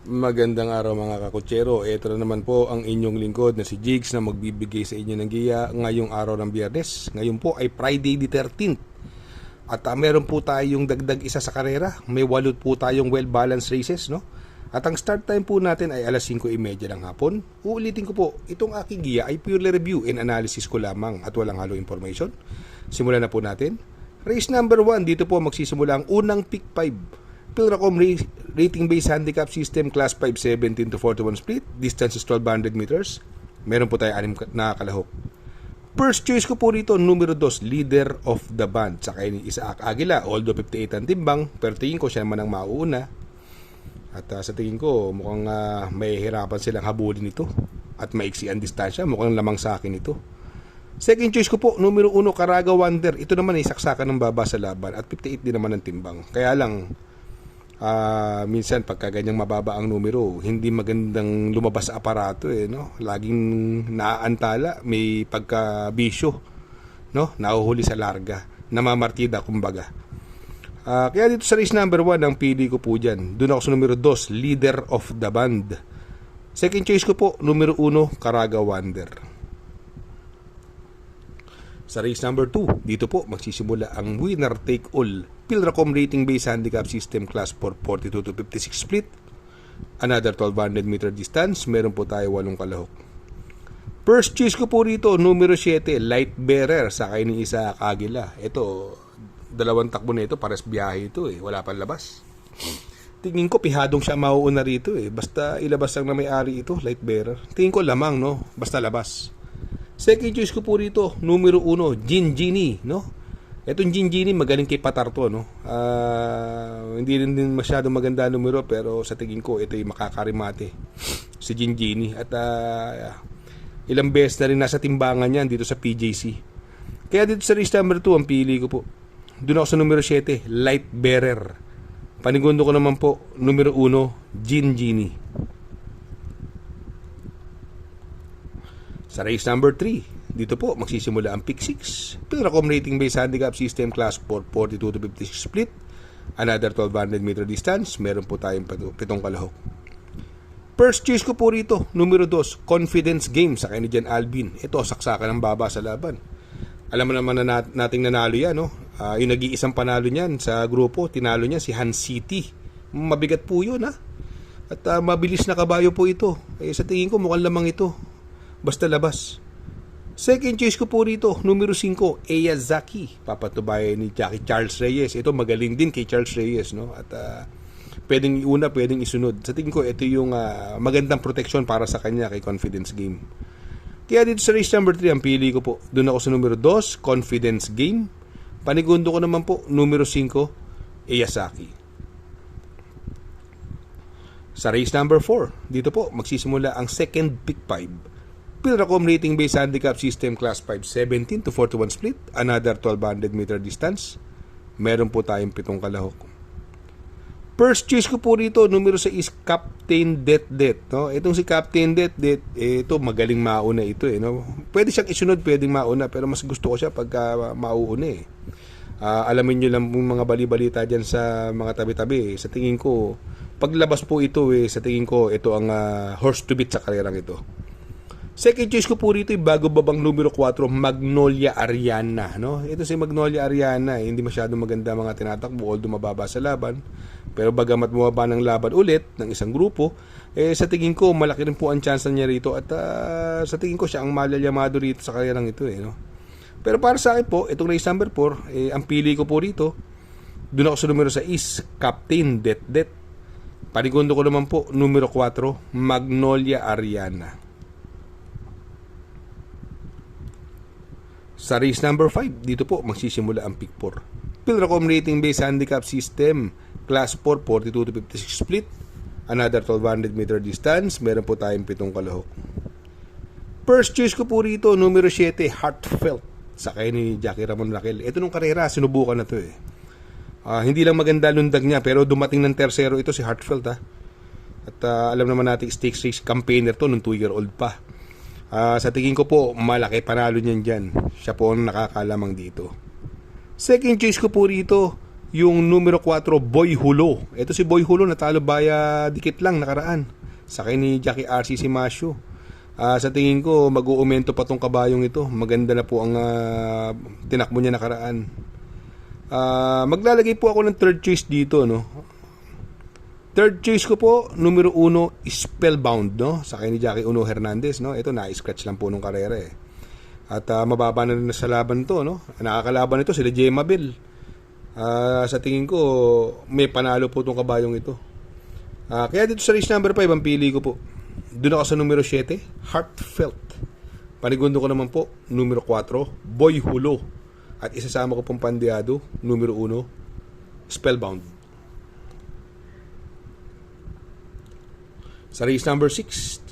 Magandang araw mga kakutsero. Ito na naman po ang inyong lingkod na si Jigs na magbibigay sa inyo ng giya ngayong araw ng Biyernes. Ngayon po ay Friday the 13th. At meron po tayong dagdag isa sa karera. May 8 po tayong well-balanced races, no? At ang start time po natin ay alas 5:30 ng hapon. Uulitin ko po, itong aking giya ay purely review and analysis ko lamang at walang halo information. Simulan na po natin. Race number 1, dito po magsisimula ang unang pick 5. Pilracom rating-based handicap system, class 5, 17 to 41 split. Distance is 1200 meters. Meron po tayo 6 na kalahok. First choice ko po rito, numero 2, leader of the band. Sakay ni Isaac Aguila, although 58 ang timbang, pero tingin ko siya naman ang mauuna. At sa tingin ko, mukhang may hirapan silang habulin ito. At maiksi ang distansya, mukhang lamang sa akin ito. Second choice ko po, numero 1, Caraga Wonder. Ito naman ay saksakan ng baba sa laban at 58 din naman ang timbang. Kaya lang, minsan pagka ganyang mababa ang numero, hindi magandang lumabas sa aparato no? Laging naaantala, may pagkabisyo, no? Nahuhuli sa larga, namamartida kumbaga. Kaya dito sa race number 1, ang pili ko po dyan, doon ako sa numero 2, leader of the band. Second choice ko po, numero 1, Caraga Wonder. Sa race number 2, dito po magsisimula ang winner take all Pilracom rating based handicap system, class 4, 42 to 56 split. Another 1200 meter distance. Meron po tayo 8 kalahok. First choice ko po rito, numero 7, Light Bearer, sakay ni Isaac Aguila. Ito, 2 takbo na ito, pares biyahe ito wala pang labas. Tingin ko pihadong siya mauuna rito basta ilabas lang na may-ari ito, Light Bearer. Tingin ko lamang, no? Basta labas. Second choice ko po rito, numero 1, Gingini, no? Etong Gingini magaling kay Patarto, no? Hindi rin din masyadong maganda numero, pero sa tingin ko ito ay makakarimate si Gingini. At ilang beses na rin nasa timbangan niyan dito sa PJC. Kaya dito sa race number 2, ang pili ko po, doon ako sa numero 7, Light Bearer. Panigundo ko naman po, numero 1, Gingini. Sa race number 3, dito po magsisimula ang pick 6. Pilracom rating based handicap system, class 4, 42 to 56 split. Another 1200 meter distance. Meron po tayong 7 kalahok. First choice ko po rito, numero 2, Confidence Game, sakay ni Jan Alvin. Ito, saksakan ng baba sa laban. Alam mo naman na nating nanalo yan, no? Yung nag-iisang panalo niyan sa grupo, tinalo niya si Han City. Mabigat po yun, ha? At mabilis na kabayo po ito. Sa tingin ko mukhang lamang ito, basta labas. Second choice ko po rito, numero 5, Eyazaki, papatubayan ni Jackie Charles Reyes. Ito magaling din kay Charles Reyes, no? At pwedeng iuna, pwedeng isunod. Sa tingin ko ito yung magandang protection para sa kanya kay Confidence Game. Kaya dito sa race number 3, ang pili ko po, doon ako sa numero 2, Confidence Game. Panigundo ko naman po, numero 5, Eyazaki. Sa race number 4, dito po magsisimula ang second pick 5. Pilracom rating based handicap system, class 5, 17 to 41 split. Another 1200 meter distance. Meron po tayong 7 kalahok. First choice ko po rito, numero 6, Captain Det, no? Itong si Captain Det, ito magaling mauna ito no? Pwede siyang isunod, pwedeng mauna, pero mas gusto ko siya pagka mauuna alamin nyo lang yung mga bali-balita dyan sa mga tabi-tabi. Sa tingin ko, paglabas po ito sa tingin ko, ito ang horse to beat sa karerang ito. Second choice ko po rito yung bago babang numero 4, Magnolia Ariana, no? Ito si Magnolia Ariana, hindi masyadong maganda mga tinatakbo, although mababa sa laban. Pero bagamat bumaba ng laban ulit ng isang grupo, sa tingin ko malaki rin po ang chance niya rito at sa tingin ko siya ang malalyamado rito sa karerang ito no? Pero para sa akin po, itong race number 4, ang pili ko po rito, doon ako sa numero 6, Captain Det. Panigundo ko naman po, numero 4, Magnolia Ariana. Sa race number 5, dito po magsisimula ang pick 4. Pilracom rating based handicap system, class 4, 42 to 56 split. Another 1200 meter distance. Meron po tayong 7 kalahok. First choice ko po rito, numero 7, Heartfelt, sakay ni Jackie Ramon Raquel. Ito nung karera, sinubukan na to hindi lang maganda lundag niya, pero dumating ng tersero ito si Heartfelt At alam naman natin, stakes race campaigner to nung 2-year-old pa. Sa tingin ko po, malaki panalo niyan dyan. Siya po ang nakakalamang dito. Second choice ko po rito, yung numero 4, Boy Hulo. Ito si Boy Hulo, natalo baya dikit lang nakaraan. Sakay ni Jackie RC Simasio. Sa tingin ko, mag-uumento pa tong kabayong ito. Maganda na po ang tinakbo niya nakaraan. Maglalagay po ako ng third choice dito, no? Third choice ko po, numero 1, Spellbound, no? Sakay ni Jackie Uno Hernandez, no? Ito, na-scratch lang po nung karera, eh. At mababa na rin sa laban to, no? Nakakalaban ito, sila Gemma Bell. Sa tingin ko, may panalo po itong kabayong ito. Kaya dito sa race number 5, ang pili ko po. Doon ako sa numero 7, Heartfelt. Panigundo ko naman po, numero 4, Boy Hulo. At isasama ko pong pandiado, numero 1, Spellbound. Sa race number 6,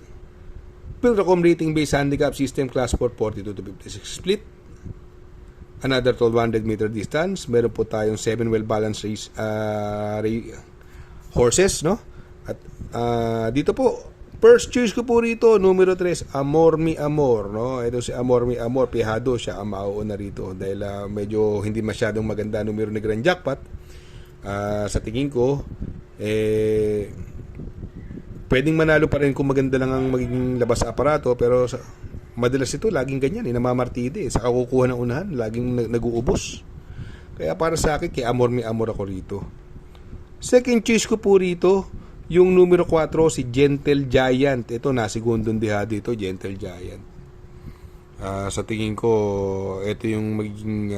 Pilracom Rating Based Handicap System Class 4, 42 to 56 split. Another 1200 meter distance. Meron po tayong 7 well balanced race, horses, no? At dito po, first choice ko po rito, numero 3, Amor Mi Amor, no? Ito si Amor Mi Amor, pihado siya ang mauuna rito dahil medyo hindi masyadong maganda numero ni Grand Jackpot. Sa tingin ko, pwedeng manalo pa rin kung maganda lang ang magiging labas sa aparato, pero madalas ito laging ganyan, namamartide, sa kakukuha ng unahan laging nag-uubos. Kaya para sa akin, kay Amor Mi Amor ako rito. Second choice ko po rito, yung numero 4, si Gentle Giant. Ito, nasigundong diha dito, Gentle Giant. Sa tingin ko, ito yung magiging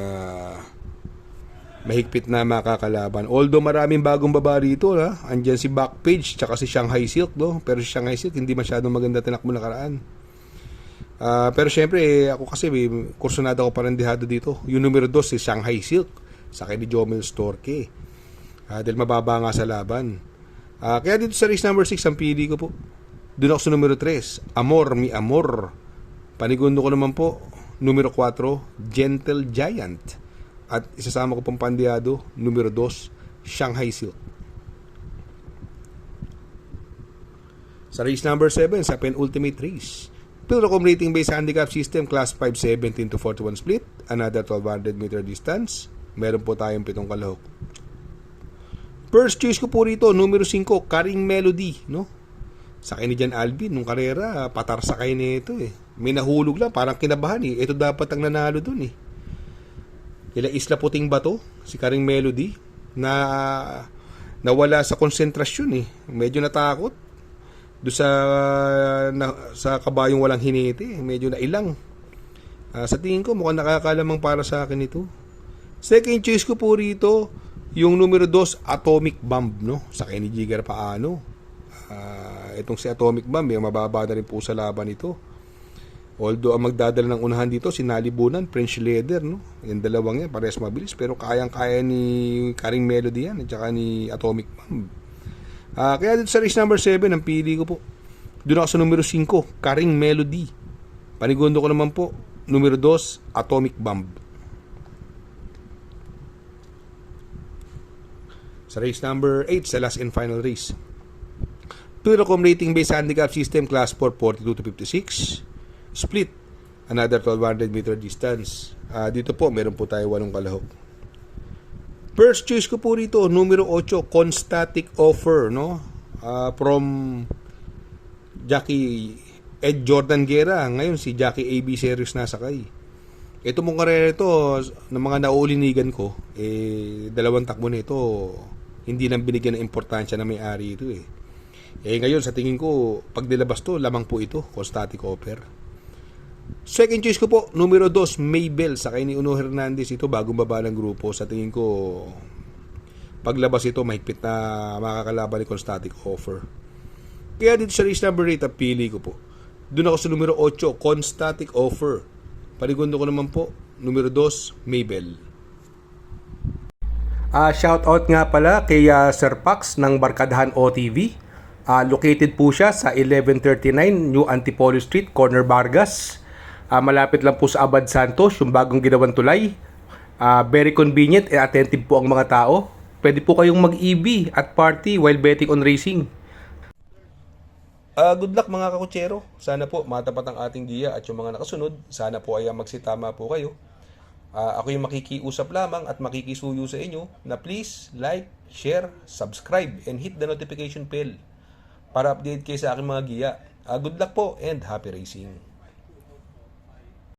mahigpit na makakalaban. Although maraming bagong baba rito, andyan si Backpage tsaka si Shanghai Silk, no? Pero si Shanghai Silk hindi masyadong maganda tinakbo nakaraan. Pero syempre, ako kasi kursunada ko parang dihado dito. Yung numero 2, si Shanghai Silk, sakay ni Jomel Storke. Dahil mababa nga sa laban. Kaya dito sa race number 6, ang pili ko po, doon ako sa numero 3, Amor Mi Amor. Panigundo ko naman po, numero 4, Gentle Giant. At isasama ko pang pandiado, numero 2, Shanghai Silk. Sa race number 7, sa penultimate race, Pilracom Rating Based Handicap System Class 5, 17 to 41 split. Another 1200 meter distance. Meron po tayong 7 kalahok. First choice ko po rito, numero 5, Karing Melody, no? Sakay ni Jan Alvin nung karera, patar sakay nito eh. May nahulog lang, parang kinabahan eh. Ito dapat ang nanalo dun eh. Kila Isla Puting Bato, si Karing Melody, na nawala sa konsentrasyon eh. Medyo natakot. Doon sa kabayong walang hinete, medyo nailang. Sa tingin ko, mukhang nakakalamang para sa akin ito. Second choice ko po rito, yung numero 2, Atomic Bomb, no? Sakay ni Jigger Paano. Itong si Atomic Bomb, mababa na rin po sa laban ito. Although ang magdadala ng unahan dito, si Nalibunan, French Leather, no? Yung dalawang yan, parehas mabilis, pero kayang-kaya ni Karing Melody yan, at saka ni Atomic Bomb. Kaya dito sa race number 7, ang pili ko po, doon ako sa numero 5, Karing Melody. Panigundo ko naman po, numero 2, Atomic Bomb. Sa race number 8, sa last and final race, Pilracom Rating Based Handicap System Class 4, 42 to 56 split. Another 1200 meter distance. Dito po, meron po tayo 8 kalahok. First choice ko po rito, numero 8, Constatic Offer, no? From Jackie Ed Jordan Guerra. Ngayon, si Jackie AB Series nasakay. Ito mong karera ito, ng mga naulinigan ko, 2 takbo na ito, hindi nang binigyan ng importansya na may-ari ito eh. Ngayon, sa tingin ko, pag nilabas to, lamang po ito, Constatic Offer. Second choice ko po, numero 2, Maybell, sakay ni Uno Hernandez. Ito, bagong baba ng grupo. Sa tingin ko, paglabas ito, mahigpit na makakalaban ni Constatic Offer. Kaya dito sa race number 8, pili ko po. Doon ako sa numero 8, Constatic Offer. Panigundo ko naman po, numero 2, Maybell. Shout out nga pala kay Sir Pax ng Barkadahan OTV. Located po siya sa 1139 New Antipolo Street, Corner Vargas. Malapit lang po sa Abad Santos, yung bagong ginawang tulay. Very convenient and attentive po ang mga tao. Pwede po kayong mag-EB at party while betting on racing. Good luck mga kakutsero. Sana po matapat ang ating giya at yung mga nakasunod, sana po ay magsitama po kayo. Ako yung makikiusap lamang at makikisuyo sa inyo na please like, share, subscribe, and hit the notification bell para update kayo sa aking mga giya. Good luck po and happy racing!